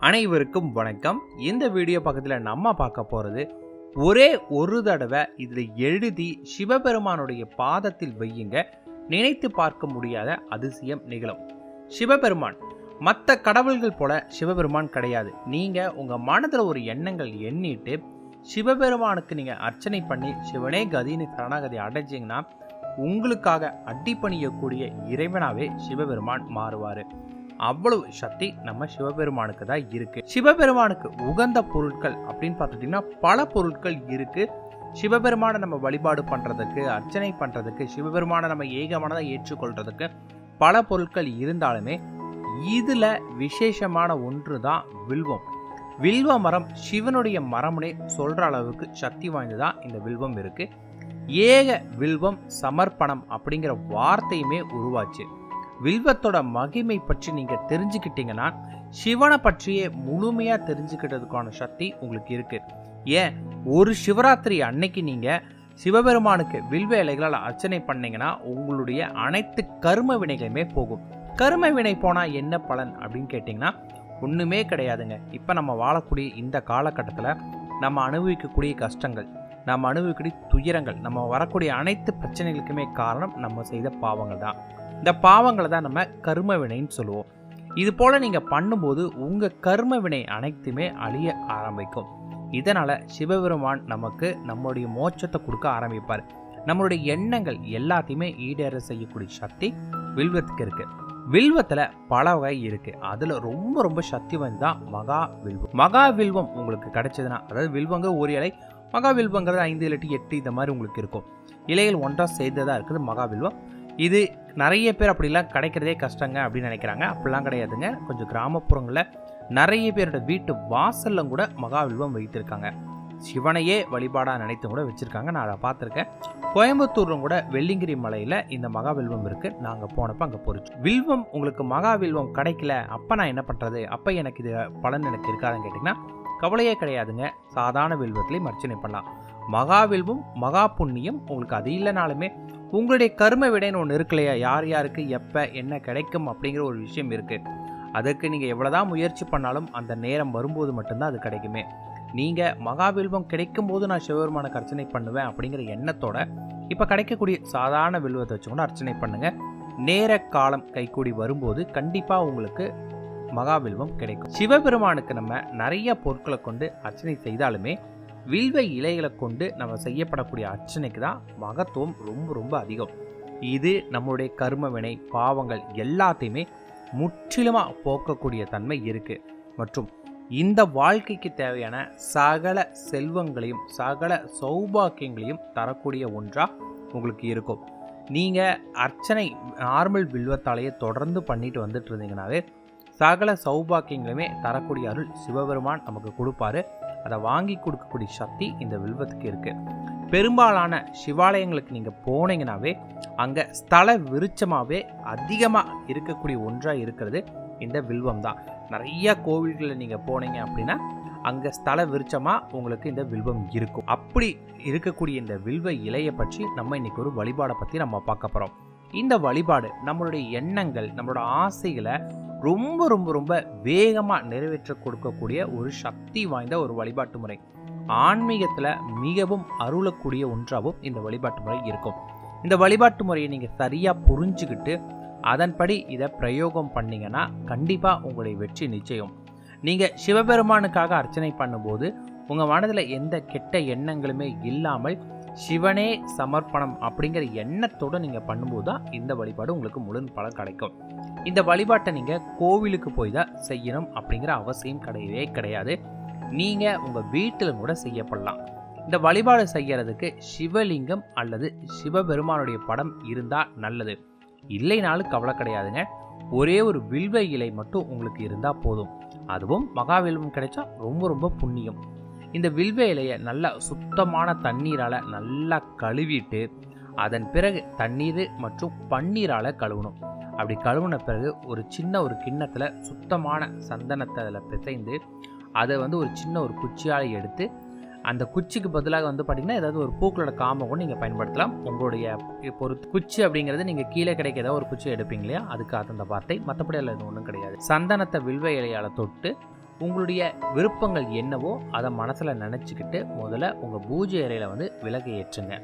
அனைவருக்கும் வணக்கம். இந்த வீடியோ பக்கத்தில் நம்ம பார்க்க போகிறது ஒரே ஒரு தடவை இதில் எழுதி சிவபெருமானுடைய பாதத்தில் வையுங்க, நினைத்து பார்க்க முடியாத அதிசயம் நிகழும். சிவபெருமான் மற்ற கடவுள்கள் போல சிவபெருமான் கிடையாது. நீங்கள் உங்கள் மனதில் ஒரு எண்ணங்கள் எண்ணிட்டு சிவபெருமானுக்கு நீங்கள் அர்ச்சனை பண்ணி சிவனே கதின்னு சரணாகதி அடைஞ்சிங்கன்னா உங்களுக்காக அடிப்பணியக்கூடிய இறைவனாவே சிவபெருமான் மாறுவார். அவ்வளவு சக்தி நம்ம சிவபெருமானுக்கு தான் இருக்கு. சிவபெருமானுக்கு உகந்த பொருட்கள் அப்படின்னு பார்த்துட்டீங்கன்னா பல பொருட்கள் இருக்கு. சிவபெருமானை நம்ம வழிபாடு பண்றதுக்கு, அர்ச்சனை பண்றதுக்கு, சிவபெருமானை நம்ம ஏகமானதை ஏற்றுக்கொள்றதுக்கு பல பொருட்கள் இருந்தாலுமே இதுல விசேஷமான ஒன்று தான் வில்வம். வில்வ மரம் சிவனுடைய மரம்னே சொல்ற அளவுக்கு சக்தி வாய்ந்ததான் இந்த வில்வம் இருக்கு. ஏக வில்வம் சமர்ப்பணம் அப்படிங்கிற வார்த்தையுமே உருவாச்சு. வில்வத்தோட மகிமை பற்றி நீங்க தெரிஞ்சுக்கிட்டீங்கன்னா சிவனை பற்றியே முழுமையா தெரிஞ்சுக்கிட்டதுக்கான சக்தி உங்களுக்கு இருக்கு. ஏன், ஒரு சிவராத்திரி அன்னைக்கு நீங்க சிவபெருமானுக்கு வில்வ இலைகளால் அர்ச்சனை பண்ணீங்கன்னா உங்களுடைய அனைத்து கர்ம வினைகளுமே போகும். கர்ம வினை போனா என்ன பலன் அப்படின்னு கேட்டீங்கன்னா ஒண்ணுமே கிடையாதுங்க. இப்ப நம்ம வாழக்கூடிய இந்த காலகட்டத்தில் நம்ம அனுபவிக்கக்கூடிய கஷ்டங்கள், நம்ம அனுபவிக்கக்கூடிய துயரங்கள், நம்ம வரக்கூடிய அனைத்து பிரச்சனைகளுக்குமே காரணம் நம்ம செய்த பாவங்கள் தான். இந்த பாவங்களை தான் நம்ம கர்ம வினைன்னு சொல்லுவோம். இது போல நீங்க பண்ணும்போது உங்க கர்ம வினை அனைத்துமே அழிய ஆரம்பிக்கும். இதனால சிவபெருமான் நமக்கு நம்மளுடைய மோட்சத்தை கொடுக்க ஆரம்பிப்பார். நம்மளுடைய எண்ணங்கள் எல்லாத்தையுமே ஈடேற செய்யக்கூடிய சக்தி வில்வத்துக்கு இருக்கு. வில்வத்துல பல வகை இருக்கு. அதுல ரொம்ப ரொம்ப சக்தி வாய்ந்ததான் மகா வில்வம். மகா வில்வம் உங்களுக்கு கிடைச்சதுன்னா, அதாவது வில்வங்க ஒரு இலை, மகா வில்வங்கிறது 5 இல்லாட்டி 8 இந்த மாதிரி உங்களுக்கு இருக்கும். இலைகள் ஒன்றா சேர்ந்ததா இருக்குது மகா வில்வம். இது நிறைய பேர் அப்படிலாம் கிடைக்கிறதே கஷ்டங்க அப்படின்னு நினைக்கிறாங்க. அப்படிலாம் கிடையாதுங்க. கொஞ்சம் கிராமப்புறங்களில் நிறைய பேரோட வீட்டு வாசல்ல கூட மகாவில்வம் வைத்திருக்காங்க. சிவனையே வழிபாடாக நினைத்து கூட வச்சிருக்காங்க. நான் அதை பார்த்துருக்கேன். கோயம்புத்தூர்லும் கூட வெள்ளிங்கிரி மலையில் இந்த மகாவில்வம் இருக்கு. நாங்கள் போனப்போ அங்கே பொறிச்சோம். வில்வம் உங்களுக்கு மகாவில்வம் கிடைக்கல, அப்போ நான் என்ன பண்ணுறது, அப்போ எனக்கு இது பலன் எனக்கு இருக்காதுன்னு கேட்டிங்கன்னா கவலையே கிடையாதுங்க. சாதாரண வில்வத்திலையும் அர்ச்சனை பண்ணலாம். மகாவில்வம் மகா புண்ணியம். உங்களுக்கு அது இல்லைனாலுமே உங்களுடைய கர்ம விடைன்னு ஒன்று இருக்கு இல்லையா, யார் யாருக்கு எப்போ என்ன கிடைக்கும் அப்படிங்கிற ஒரு விஷயம் இருக்குது. அதுக்கு நீங்கள் எவ்வளோதான் முயற்சி பண்ணாலும் அந்த நேரம் வரும்போது மட்டும்தான் அது கிடைக்குமே. நீங்கள் மகாவில்வம் கிடைக்கும் போது நான் சிவபெருமானுக்கு அர்ச்சனை பண்ணுவேன் அப்படிங்கிற எண்ணத்தோட இப்போ கிடைக்கக்கூடிய சாதாரண வில்வத்தை வச்சு கூட அர்ச்சனை பண்ணுங்கள். நேர காலம் கைக்கூடி வரும்போது கண்டிப்பாக உங்களுக்கு மகாவில்வம் கிடைக்கும். சிவபெருமானுக்கு நம்ம நிறைய பொருட்களை கொண்டு அர்ச்சனை செய்தாலுமே வில்வ இலைகளை கொண்டு நம்ம செய்யப்படக்கூடிய அர்ச்சனைக்கு தான் மகத்துவம் ரொம்ப ரொம்ப அதிகம். இது நம்மளுடைய கர்ம வினை பாவங்கள் எல்லாத்தையுமே முற்றிலுமாக போக்கக்கூடிய தன்மை இருக்கு. மற்றும் இந்த வாழ்க்கைக்கு தேவையான சகல செல்வங்களையும் சகல சௌபாக்கியங்களையும் தரக்கூடிய ஒன்றா உங்களுக்கு இருக்கும். நீங்கள் அர்ச்சனை நார்மல் வில்வத்தாலேயே தொடர்ந்து பண்ணிட்டு வந்துட்டு இருந்தீங்கன்னாவே சகல சௌபாக்கியங்களுமே தரக்கூடிய அருள் சிவபெருமான் நமக்கு கொடுப்பாரு. அதை வாங்கி கொடுக்கக்கூடிய சக்தி இந்த வில்வத்துக்கு இருக்கு. பெரும்பாலான சிவாலயங்களுக்கு நீங்க போனீங்கன்னாவே அங்க ஸ்தல விருட்சமாவே அதிகமா இருக்கக்கூடிய ஒன்றா இருக்கிறது இந்த வில்வம் தான். நிறைய கோவில்களில் நீங்க போனீங்க அப்படின்னா அங்க ஸ்தல விருட்சமா உங்களுக்கு இந்த வில்வம் இருக்கும். அப்படி இருக்கக்கூடிய இந்த வில்வ இலையை பற்றி நம்ம இன்னைக்கு ஒரு வழிபாடை பத்தி நம்ம பார்க்க போறோம். இந்த வழிபாடு நம்மளுடைய எண்ணங்கள், நம்மளோட ஆசைகளை ரொம்ப ரொம்ப ரொம்ப வேகமாக நிறைவேற்ற கொடுக்கக்கூடிய ஒரு சக்தி வாய்ந்த ஒரு வழிபாட்டு முறை. ஆன்மீகத்தில் மிகவும் அருளக்கூடிய ஒன்றாகவும் இந்த வழிபாட்டு முறை இருக்கும். இந்த வழிபாட்டு முறையை நீங்கள் சரியாக புரிஞ்சுக்கிட்டு அதன்படி இதை பிரயோகம் பண்ணீங்கன்னா கண்டிப்பாக உங்களுடைய வெற்றி நிச்சயம். நீங்கள் சிவபெருமானுக்காக அர்ச்சனை பண்ணும்போது உங்கள் மனதில் எந்த கெட்ட எண்ணங்களுமே இல்லாமல் சிவனே சமர்ப்பணம் அப்படிங்கிற எண்ணத்தோடு நீங்கள் பண்ணும்போது தான் இந்த வழிபாடு உங்களுக்கு முழு பலன் கிடைக்கும். இந்த வழிபாட்டை நீங்கள் கோவிலுக்கு போய் தான் செய்யணும் அப்படிங்கிற அவசியம் கிடையவே கிடையாது. நீங்கள் உங்கள் வீட்டில் கூட செய்யப்படலாம். இந்த வழிபாடு செய்யறதுக்கு சிவலிங்கம் அல்லது சிவபெருமானுடைய படம் இருந்தால் நல்லது. இல்லைனாலும் கவலை கிடையாதுங்க. ஒரே ஒரு வில்வ இலை மட்டும் உங்களுக்கு இருந்தால் போதும். அதுவும் மகாவில்வம் கிடைச்சா ரொம்ப ரொம்ப புண்ணியம். இந்த வில்வ இலையை நல்லா சுத்தமான தண்ணீரால் நல்லா கழுவிட்டு அதன் பிறகு தண்ணீர் மற்றும் பன்னீரால் கழுவணும். அப்படி கழுவுன பிறகு ஒரு சின்ன ஒரு கிண்ணத்தில் சுத்தமான சந்தனத்தை அதில் பிசைந்து அதை ஒரு சின்ன ஒரு குச்சியால் எடுத்து அந்த குச்சிக்கு பதிலாக பார்த்தீங்கன்னா ஏதாவது ஒரு பூக்களோட காம்பை கூட நீங்கள் பயன்படுத்தலாம். உங்களுடைய பொறுத்து குச்சி அப்படிங்கிறது நீங்கள் கீழே கிடைக்க ஏதாவது ஒரு குச்சி எடுப்பீங்க இல்லையா, அதுக்கு அந்த வார்த்தை. மற்றபடி அதில் ஒன்றும் கிடையாது. சந்தனத்தை வில்வ இலையால் தொட்டு உங்களுடைய விருப்பங்கள் என்னவோ அதை மனசில் நினச்சிக்கிட்டு முதல்ல உங்கள் பூஜை அறையில் வந்து விளக்கு ஏற்றுங்க.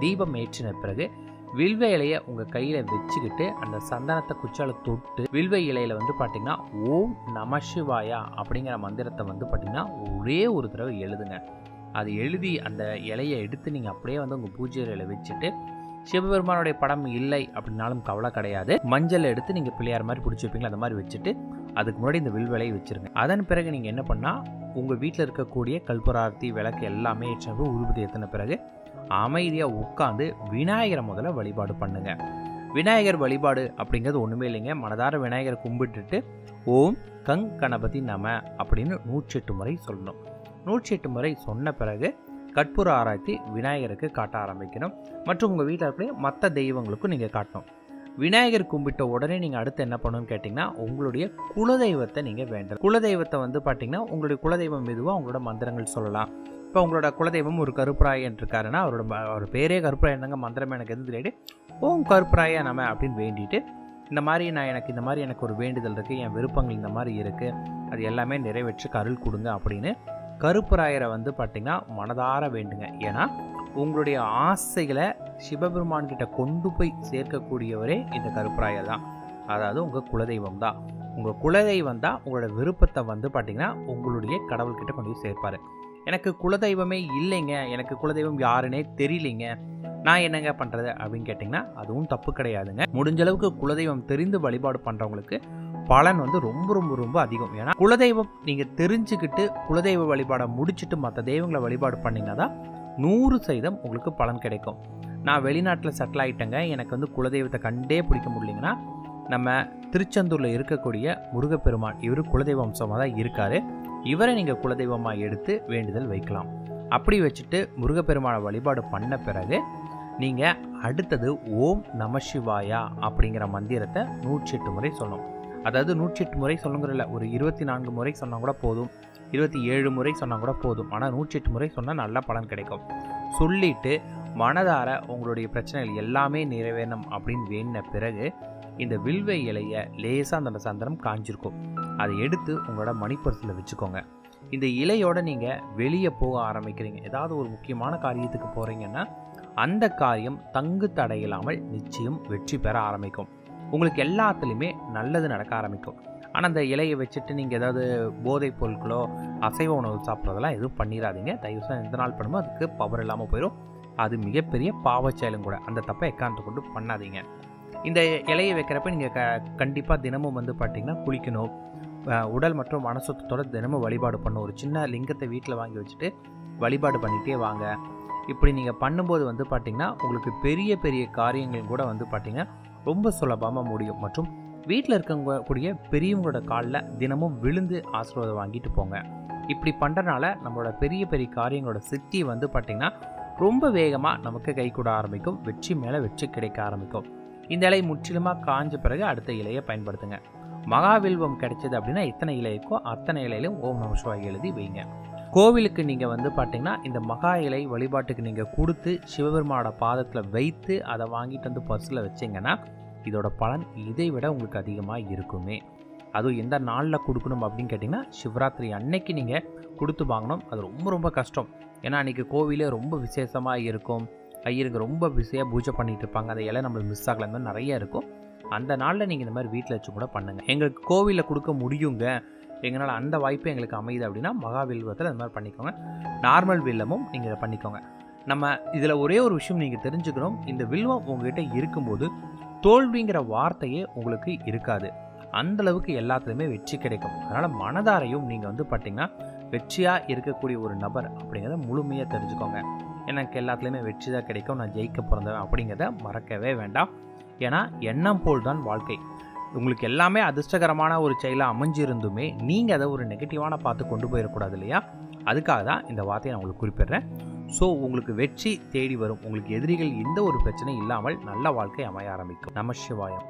தீபம் ஏற்றின பிறகு வில்வ இலையை உங்கள் கையில் வச்சுக்கிட்டு அந்த சந்தனத்தை குச்சால தொட்டு வில்வ இலையில் வந்து பார்த்திங்கன்னா ஓம் நம சிவாயா அப்படிங்கிற மந்திரத்தை வந்து பார்த்திங்கன்னா ஒரே ஒரு தடவை எழுதுங்க. அது எழுதி அந்த இலையை எடுத்து நீங்கள் அப்படியே வந்து உங்கள் பூஜை அறையில் வச்சுட்டு, சிவபெருமானுடைய படம் இல்லை அப்படின்னாலும் கவலை கிடையாது, மஞ்சள் எடுத்து நீங்கள் பிள்ளையார் மாதிரி பிடிச்சி வைப்பீங்களா அந்த மாதிரி வச்சுட்டு அதுக்கு முன்னாடி இந்த வில்வலையை வச்சுருங்க. அதன் பிறகு நீங்கள் என்ன பண்ணால் உங்கள் வீட்டில் இருக்கக்கூடிய கல்பூரார்த்தி விளக்கு எல்லாமே ஏற்ற ஊதுபத்தி ஏற்றின பிறகு அமைதியாக உட்காந்து விநாயகரை முதல்ல வழிபாடு பண்ணுங்க. விநாயகர் வழிபாடு அப்படிங்கிறது ஒன்றுமே இல்லைங்க. மனதார விநாயகரை கும்பிட்டுட்டு ஓம் கங் கணபதி நம அப்படின்னு 108 முறை சொல்லணும். 108 முறை சொன்ன பிறகு கற்பூர ஆராய்ச்சி விநாயகருக்கு காட்ட ஆரம்பிக்கணும். மற்றும் உங்கள் வீட்டில் இருக்கிற மற்ற தெய்வங்களுக்கும் நீங்கள் காட்டணும். விநாயகர் கும்பிட்ட உடனே நீங்கள் அடுத்து என்ன பண்ணணும்னு கேட்டிங்கன்னா உங்களுடைய குலதெய்வத்தை நீங்கள் வேண்டணும். குலதெய்வத்தை வந்து பார்த்திங்கன்னா உங்களுடைய குலதெய்வம் மெதுவாக அவங்களோட மந்திரங்கள் சொல்லலாம். இப்போ உங்களோட குலதெய்வம் ஒரு கருப்பராயன் இருக்காருன்னா அவர் பேரே கருப்பராயன் தாங்க, மந்திரம் எனக்கு எதுவும் தெரியாது, ஓம் கருப்பராய நம்ம அப்படின்னு வேண்டிட்டு இந்த மாதிரி எனக்கு ஒரு வேண்டுதல் இருக்குது, என் விருப்பங்கள் இந்த மாதிரி இருக்குது, அது எல்லாமே நிறைவேற்றி அருள் கொடுங்க அப்படின்னு கருப்பராயரை வந்து பார்த்திங்கன்னா மனதார வேண்டுங்க. ஏன்னா உங்களுடைய ஆசைகளை சிவபெருமான்கிட்ட கொண்டு போய் சேர்க்கக்கூடியவரே இந்த கருப்பராயர் தான். அதாவது உங்கள் குலதெய்வம் தான். உங்கள் குலதெய்வம் தான் உங்களோட விருப்பத்தை வந்து பார்த்திங்கன்னா உங்களுடைய கடவுள்கிட்ட கொண்டு போய் சேர்ப்பார். எனக்கு குலதெய்வமே இல்லைங்க, எனக்கு குலதெய்வம் யாருன்னே தெரியலைங்க, நான் என்னங்க பண்ணுறது அப்படின்னு கேட்டிங்கன்னா அதுவும் தப்பு கிடையாதுங்க. முடிஞ்ச அளவுக்கு குலதெய்வம் தெரிந்து வழிபாடு பண்ணுறவங்களுக்கு பலன் வந்து ரொம்ப ரொம்ப ரொம்ப அதிகம். ஏன்னா குலதெய்வம் நீங்கள் தெரிஞ்சுக்கிட்டு குலதெய்வ வழிபாடை முடிச்சுட்டு மற்ற தெய்வங்களை வழிபாடு பண்ணிங்கன்னா தான் 100% உங்களுக்கு பலன் கிடைக்கும். நான் வெளிநாட்டில் செட்டில் ஆகிட்டேங்க, எனக்கு வந்து குலதெய்வத்தை கண்டே பிடிக்க முடியலைங்கன்னா நம்ம திருச்செந்தூரில் இருக்கக்கூடிய முருகப்பெருமான், இவர் குலதெய்வ அம்சமாக தான் இருக்கார். இவரை நீங்கள் குலதெய்வமாக எடுத்து வேண்டுதல் வைக்கலாம். அப்படி வச்சுட்டு முருகப்பெருமானை வழிபாடு பண்ண பிறகு நீங்கள் அடுத்தது ஓம் நம சிவாயா அப்படிங்கிற மந்திரத்தை 108 முறை சொல்லணும். அதாவது 108 முறை சொல்லுங்கிறல, ஒரு 24 முறை சொன்னால் கூட போதும், 27 முறை சொன்னால் கூட போதும். ஆனால் 108 முறை சொன்னால் நல்ல பலன் கிடைக்கும். சொல்லிவிட்டு மனதார உங்களுடைய பிரச்சனைகள் எல்லாமே நிறைவேறணும் அப்படின்னு வேண்டின பிறகு இந்த வில்வ இலையை லேசாக அந்த சந்தனம் காஞ்சிருக்கும், அதை எடுத்து உங்களோட மணிப்பர்ஸில் வச்சுக்கோங்க. இந்த இலையோடு நீங்கள் வெளியே போக ஆரம்பிக்கிறீங்க, ஏதாவது ஒரு முக்கியமான காரியத்துக்கு போகிறீங்கன்னா அந்த காரியம் தங்கு தடையில்லாமல் நிச்சயம் வெற்றி பெற ஆரம்பிக்கும். உங்களுக்கு எல்லாத்துலேயுமே நல்லது நடக்க ஆரம்பிக்கும். ஆனால் அந்த இலையை வச்சுட்டு நீங்கள் ஏதாவது போதைப் பொருட்களோ அசைவ உணவு சாப்பிட்றதெல்லாம் எதுவும் பண்ணிடாதீங்க. தயவுசெய்து எந்த நாள் பண்ணுமோ அதுக்கு பவர் இல்லாமல் போயிடும். அது மிகப்பெரிய பாவச்செயலும் கூட. அந்த தப்பை எக்காரணத்தை கொண்டு பண்ணாதீங்க. இந்த இலையை வைக்கிறப்ப நீங்கள் கண்டிப்பாக தினமும் வந்து பார்த்திங்கன்னா குளிக்கணும். உடல் மற்றும் மனசுத்தோட தினமும் வழிபாடு பண்ணணும். ஒரு சின்ன லிங்கத்தை வீட்டில் வாங்கி வச்சுட்டு வழிபாடு பண்ணிகிட்டே வாங்க. இப்படி நீங்கள் பண்ணும்போது வந்து பார்த்திங்கன்னா உங்களுக்கு பெரிய பெரிய காரியங்கள் கூட வந்து பார்த்திங்கன்னா ரொம்ப சுலபமாக முடியும். மற்றும் வீட்டில் இருக்கக்கூடிய பெரியவங்களோட காலில் தினமும் விழுந்து ஆசீர்வாதம் வாங்கிட்டு போங்க. இப்படி பண்ணுறனால நம்மளோட பெரிய பெரிய காரியங்களோட சித்தி வந்து பார்த்திங்கன்னா ரொம்ப வேகமாக நமக்கு கை கூட ஆரம்பிக்கும். வெற்றி மேலே வெற்றி கிடைக்க ஆரம்பிக்கும். இந்த இலை முற்றிலுமாக காஞ்ச பிறகு அடுத்த இலையை பயன்படுத்துங்க. மகாவில்வம் கிடைச்சது அப்படின்னா எத்தனை இலை இருக்கோ அத்தனை இலையிலும் ஓம் நம சிவாய எழுதி வைங்க. கோவிலுக்கு நீங்கள் வந்து பார்த்திங்கன்னா இந்த மகா இலை வழிபாட்டுக்கு நீங்கள் கொடுத்து சிவபெருமானோட பாதத்தில் வைத்து அதை வாங்கிட்டு வந்து பர்ஸில் வச்சிங்கன்னா இதோட பலன் இதை விட உங்களுக்கு அதிகமாக இருக்குமே. அதுவும் எந்த நாளில் கொடுக்கணும் அப்படின்னு கேட்டிங்கன்னா சிவராத்திரி அன்னைக்கு நீங்கள் கொடுத்து வாங்கணும். அது ரொம்ப ரொம்ப கஷ்டம். ஏன்னா அன்றைக்கி கோவிலே ரொம்ப விசேஷமாக இருக்கும், ஐயருங்க ரொம்ப பிஸியாக பூஜை பண்ணிகிட்டு இருப்பாங்க, அந்த இலை நம்மளுக்கு மிஸ் ஆகலை, அந்த மாதிரி நிறைய இருக்கும். அந்த நாளில் நீங்கள் இந்த மாதிரி வீட்டில் வச்சு கூட பண்ணுங்கள். எங்களுக்கு கோவிலில் கொடுக்க முடியுங்க, எங்களால் அந்த வாய்ப்பு எங்களுக்கு அமையுது அப்படின்னா மகாவில்வத்தில் அந்த மாதிரி பண்ணிக்கோங்க. நார்மல் வில்லமும் நீங்கள் இதை பண்ணிக்கோங்க. நம்ம இதில் ஒரே ஒரு விஷயம் நீங்கள் தெரிஞ்சுக்கணும், இந்த வில்வம் உங்கள்கிட்ட இருக்கும்போது தோல்விங்கிற வார்த்தையே உங்களுக்கு இருக்காது. அந்தளவுக்கு எல்லாத்துலேயுமே வெற்றி கிடைக்கும். அதனால் மனதாரையும் நீங்கள் வந்து பார்த்திங்கன்னா வெற்றியாக இருக்கக்கூடிய ஒரு நபர் அப்படிங்கிறத முழுமையாக தெரிஞ்சுக்கோங்க. எனக்கு எல்லாத்துலேயுமே வெற்றி தான் கிடைக்கும், நான் ஜெயிக்க பிறந்தவன் அப்படிங்கிறத மறக்கவே வேண்டாம். ஏன்னா எண்ணம் போல் தான் வாழ்க்கை. உங்களுக்கு எல்லாமே அதிர்ஷ்டகரமான ஒரு செயலாக அமைஞ்சிருந்துமே நீங்கள் அதை ஒரு நெகட்டிவான பார்த்து கொண்டு போயிடக்கூடாது இல்லையா? அதுக்காக தான் இந்த வார்த்தையை நான் உங்களுக்கு குறிப்பிடுறேன். ஸோ உங்களுக்கு வெற்றி தேடி வரும். உங்களுக்கு எதிரிகள் எந்த ஒரு பிரச்சனையும் இல்லாமல் நல்ல வாழ்க்கை அமைய ஆரம்பிக்கும். நம சிவாயம்.